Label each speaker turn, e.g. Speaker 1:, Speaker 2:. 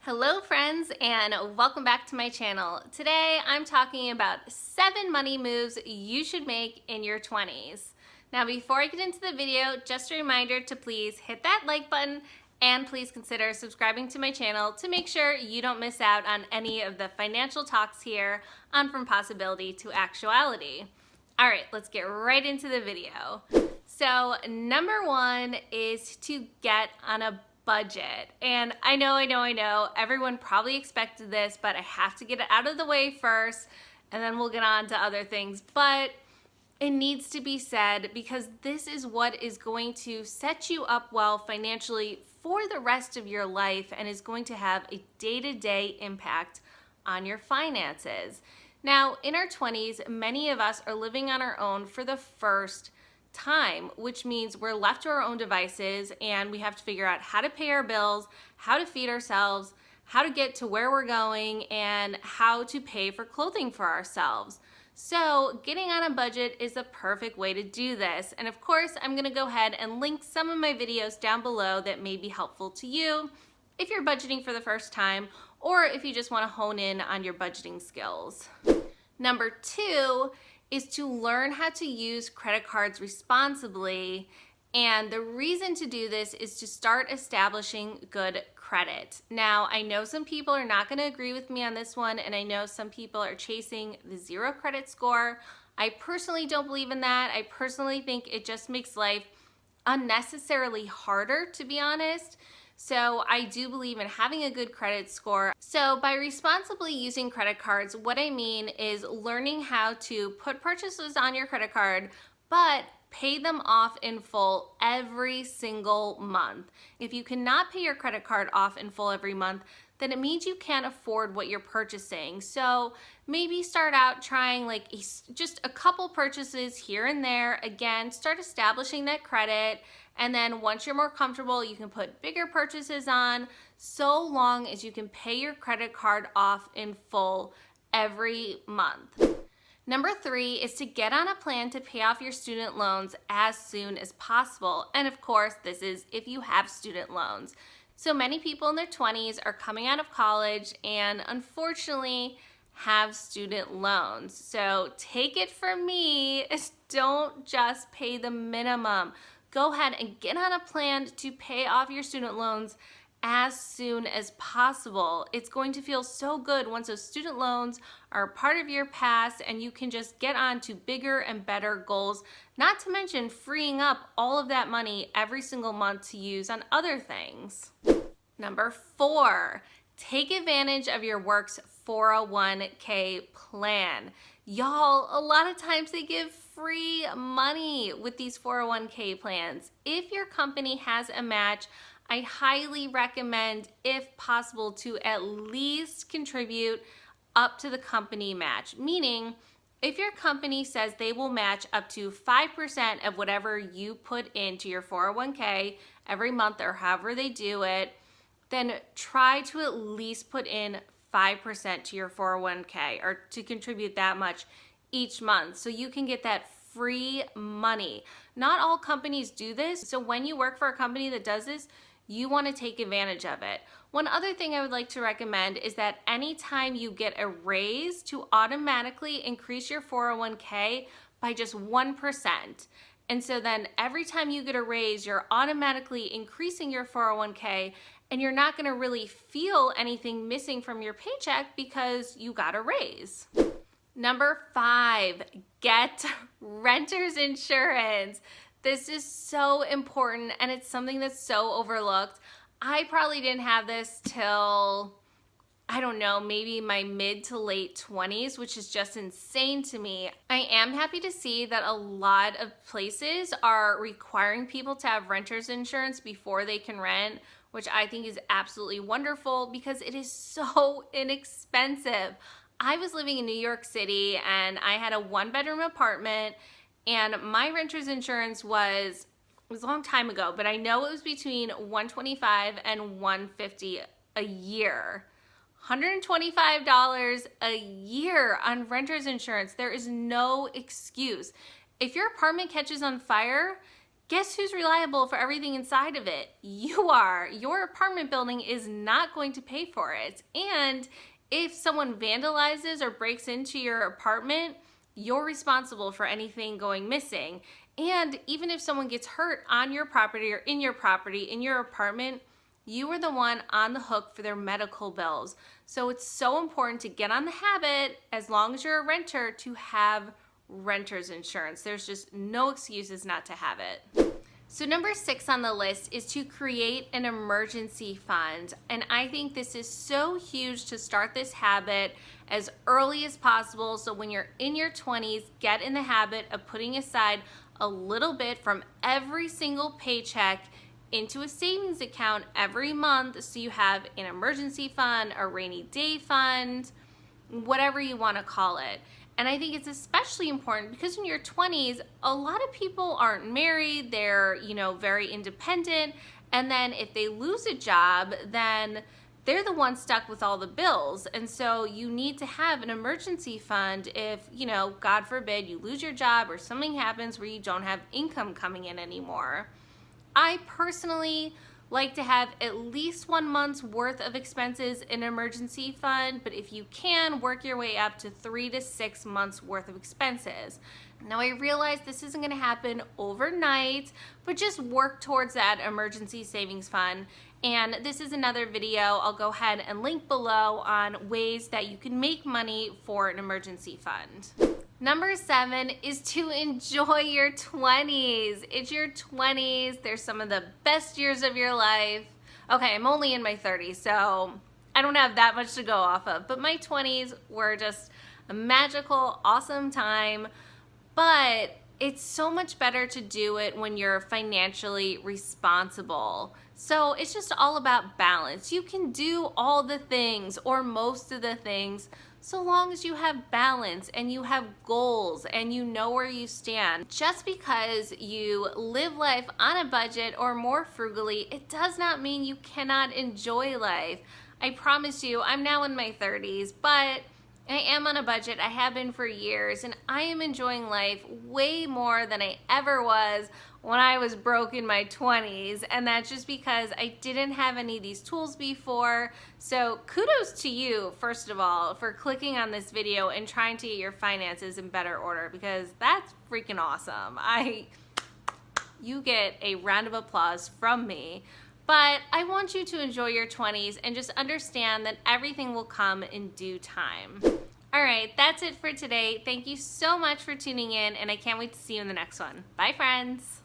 Speaker 1: Hello friends, and welcome back to my channel. Today I'm talking about 7 money moves you should make in your 20s. Now before I get into the video, just a reminder to please hit that like button and please consider subscribing to my channel to make sure you don't miss out on any of the financial talks here on From Possibility to Actuality. Alright, let's get right into the video. So number 1 is to get on a budget. And I know, everyone probably expected this, but I have to get it out of the way first, and then we'll get on to other things. But it needs to be said because this is what is going to set you up well financially for the rest of your life and is going to have a day-to-day impact on your finances. Now, in our 20s, many of us are living on our own for the first time, which means we're left to our own devices and we have to figure out how to pay our bills, how to feed ourselves, how to get to where we're going, and how to pay for clothing for ourselves. So getting on a budget is a perfect way to do this. And of course, I'm going to go ahead and link some of my videos down below that may be helpful to you if you're budgeting for the first time or if you just want to hone in on your budgeting skills. Number 2 is to learn how to use credit cards responsibly. And the reason to do this is to start establishing good credit. Now, I know some people are not going to agree with me on this one, and I know some people are chasing the 0 credit score. I personally don't believe in that. I personally think it just makes life unnecessarily harder, to be honest. So I do believe in having a good credit score. So by responsibly using credit cards, what I mean is learning how to put purchases on your credit card, but pay them off in full every single month. If you cannot pay your credit card off in full every month, then it means you can't afford what you're purchasing. So maybe start out trying just a couple purchases here and there. Again, start establishing that credit. And then once you're more comfortable, you can put bigger purchases on so long as you can pay your credit card off in full every month. Number 3 is to get on a plan to pay off your student loans as soon as possible. And of course, this is if you have student loans. So many people in their 20s are coming out of college and unfortunately have student loans. So take it from me, don't just pay the minimum. Go ahead and get on a plan to pay off your student loans as soon as possible. It's going to feel so good once those student loans are a part of your past and you can just get on to bigger and better goals, not to mention freeing up all of that money every single month to use on other things. Number 4, take advantage of your work's 401k plan. Y'all, a lot of times they give free money with these 401k plans. If your company has a match, I highly recommend, if possible, to at least contribute up to the company match. Meaning, if your company says they will match up to 5% of whatever you put into your 401k every month or however they do it, then try to at least put in 5% to your 401k or to contribute that much each month so you can get that free money. Not all companies do this, so when you work for a company that does this, you want to take advantage of it. One other thing I would like to recommend is that anytime you get a raise, to automatically increase your 401k by just 1%. And so then every time you get a raise, you're automatically increasing your 401k and you're not going to really feel anything missing from your paycheck because you got a raise. Number 5, get renter's insurance. This is so important and it's something that's so overlooked. I probably didn't have this till, I don't know, maybe my mid to late 20s, which is just insane to me. I am happy to see that a lot of places are requiring people to have renter's insurance before they can rent, which I think is absolutely wonderful because it is so inexpensive. I was living in New York City and I had a 1-bedroom apartment and my renter's insurance was, it was a long time ago, but I know it was between $125 and $150 a year. $125 a year on renter's insurance. There is no excuse. If your apartment catches on fire, guess who's reliable for everything inside of it? You are. Your apartment building is not going to pay for it. And if someone vandalizes or breaks into your apartment, you're responsible for anything going missing. And even if someone gets hurt on your property or in your apartment, you are the one on the hook for their medical bills. So it's so important to get on the habit, as long as you're a renter, to have renter's insurance. There's just no excuses not to have it. So number 6 on the list is to create an emergency fund. And I think this is so huge to start this habit as early as possible. So when you're in your 20s, get in the habit of putting aside a little bit from every single paycheck into a savings account every month, so you have an emergency fund, a rainy day fund, whatever you want to call it. And I think it's especially important because in your 20s, a lot of people aren't married, they're, very independent, and then if they lose a job, then they're the ones stuck with all the bills. And so you need to have an emergency fund if, God forbid, you lose your job or something happens where you don't have income coming in anymore. I personally like to have at least 1 month's worth of expenses in an emergency fund, but if you can, work your way up to 3 to 6 months worth of expenses. Now I realize this isn't going to happen overnight, but just work towards that emergency savings fund. And this is another video I'll go ahead and link below on ways that you can make money for an emergency fund. Number 7 is to enjoy your 20s. It's your 20s. They're some of the best years of your life. Okay, I'm only in my 30s, so I don't have that much to go off of, but my 20s were just a magical, awesome time. But it's so much better to do it when you're financially responsible. So it's just all about balance. You can do all the things or most of the things so long as you have balance and you have goals and you know where you stand. Just because you live life on a budget or more frugally, it does not mean you cannot enjoy life. I promise you, I'm now in my 30s, but I am on a budget. I have been for years, and I am enjoying life way more than I ever was when I was broke in my 20s, and that's just because I didn't have any of these tools before. So kudos to you, first of all, for clicking on this video and trying to get your finances in better order, because that's freaking awesome. You get a round of applause from me. But I want you to enjoy your 20s and just understand that everything will come in due time. All right, that's it for today. Thank you so much for tuning in, and I can't wait to see you in the next one. Bye, friends.